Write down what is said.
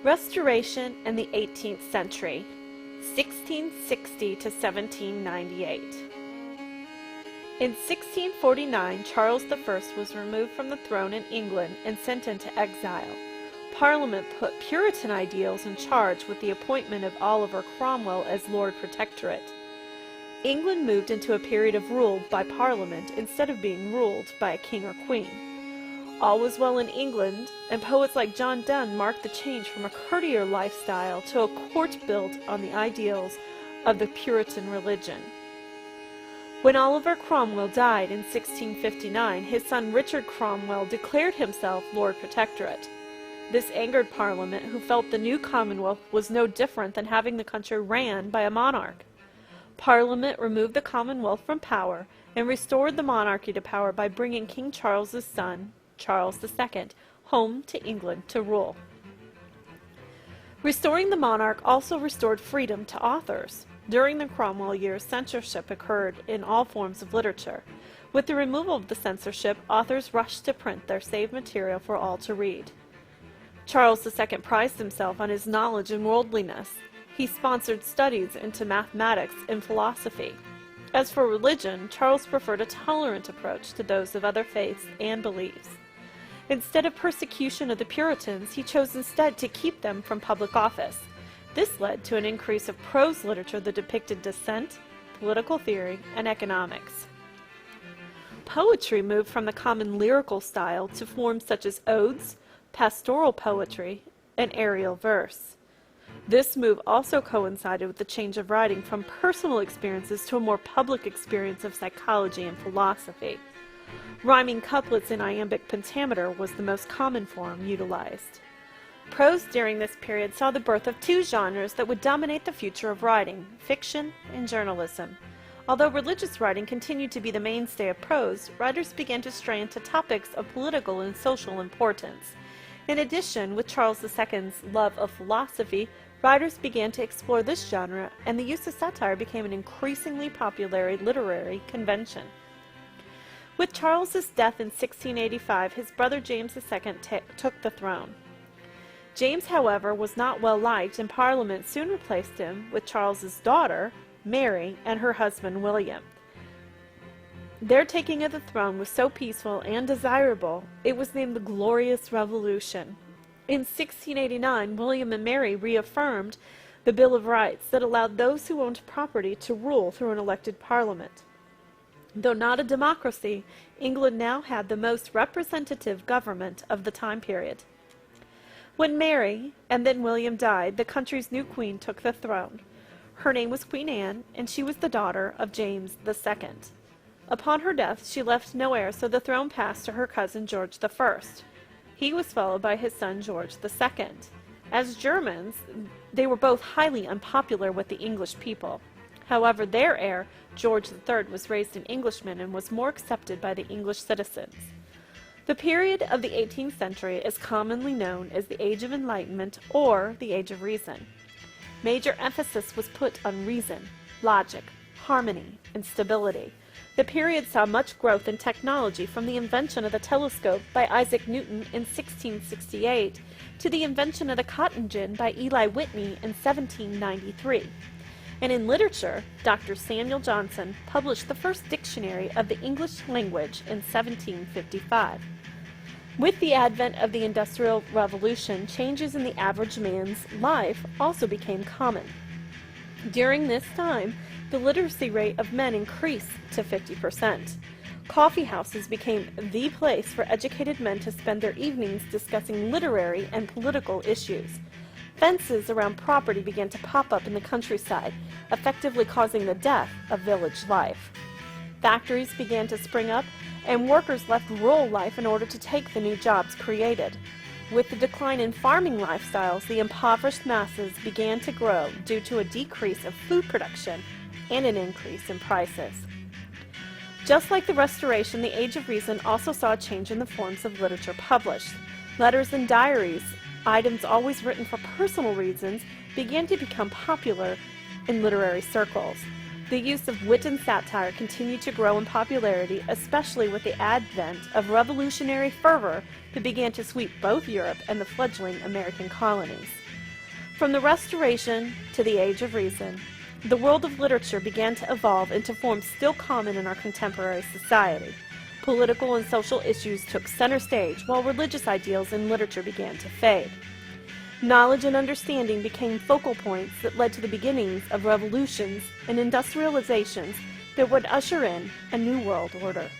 Restoration and the 18th century, 1660 to 1798. In 1649, Charles I was removed from the throne in England and sent into exile. Parliament put Puritan ideals in charge with the appointment of Oliver Cromwell as Lord Protectorate. England moved into a period of rule by Parliament instead of being ruled by a king or queen. All was well in England, and poets like John Donne marked the change from a courtier lifestyle to a court built on the ideals of the Puritan religion. When Oliver Cromwell died in 1659, his son Richard Cromwell declared himself Lord Protectorate. This angered Parliament, who felt the new Commonwealth was no different than having the country ran by a monarch. Parliament removed the Commonwealth from power and restored the monarchy to power by bringing King Charles's son, Charles II, home to England to rule. Restoring the monarch also restored freedom to authors. During the Cromwell years, censorship occurred in all forms of literature. With the removal of the censorship, authors rushed to print their saved material for all to read. Charles II prized himself on his knowledge and worldliness. He sponsored studies into mathematics and philosophy. As for religion, Charles preferred a tolerant approach to those of other faiths and beliefs. Instead of persecution of the Puritans, he chose instead to keep them from public office. This led to an increase of prose literature that depicted dissent, political theory, and economics. Poetry moved from the common lyrical style to forms such as odes, pastoral poetry, and aerial verse. This move also coincided with the change of writing from personal experiences to a more public experience of psychology and philosophy. Rhyming couplets in iambic pentameter was the most common form utilized. Prose during this period saw the birth of two genres that would dominate the future of writing, fiction and journalism. Although religious writing continued to be the mainstay of prose, writers began to stray into topics of political and social importance. In addition, with Charles II's love of philosophy, writers began to explore this genre, and the use of satire became an increasingly popular literary convention. With Charles's death in 1685, his brother James II took the throne. James, however, was not well liked, and Parliament soon replaced him with Charles's daughter, Mary, and her husband, William. Their taking of the throne was so peaceful and desirable, it was named the Glorious Revolution. In 1689, William and Mary reaffirmed the Bill of Rights that allowed those who owned property to rule through an elected parliament. Though not a democracy, England now had the most representative government of the time period. When Mary and then William died, the country's new queen took the throne. Her name was Queen Anne, and she was the daughter of James II. Upon her death, she left no heir, so the throne passed to her cousin George I. He was followed by his son George II. As Germans, they were both highly unpopular with the English people. However, their heir, George III, was raised an Englishman and was more accepted by the English citizens. The period of the 18th century is commonly known as the Age of Enlightenment or the Age of Reason. Major emphasis was put on reason, logic, harmony, and stability. The period saw much growth in technology, from the invention of the telescope by Isaac Newton in 1668 to the invention of the cotton gin by Eli Whitney in 1793. And in literature, Dr. Samuel Johnson published the first dictionary of the English language in 1755. With the advent of the Industrial Revolution, changes in the average man's life also became common. During this time, the literacy rate of men increased to 50%. Coffee houses became the place for educated men to spend their evenings discussing literary and political issues. Fences around property began to pop up in the countryside, effectively causing the death of village life. Factories began to spring up, and workers left rural life in order to take the new jobs created. With the decline in farming lifestyles, the impoverished masses began to grow due to a decrease of food production and an increase in prices. Just like the Restoration, the Age of Reason also saw a change in the forms of literature published. Letters and diaries, items always written for personal reasons, began to become popular in literary circles. The use of wit and satire continued to grow in popularity, especially with the advent of revolutionary fervor that began to sweep both Europe and the fledgling American colonies. From the Restoration to the Age of Reason, the world of literature began to evolve into forms still common in our contemporary society. Political and social issues took center stage, while religious ideals in literature began to fade. Knowledge and understanding became focal points that led to the beginnings of revolutions and industrializations that would usher in a new world order.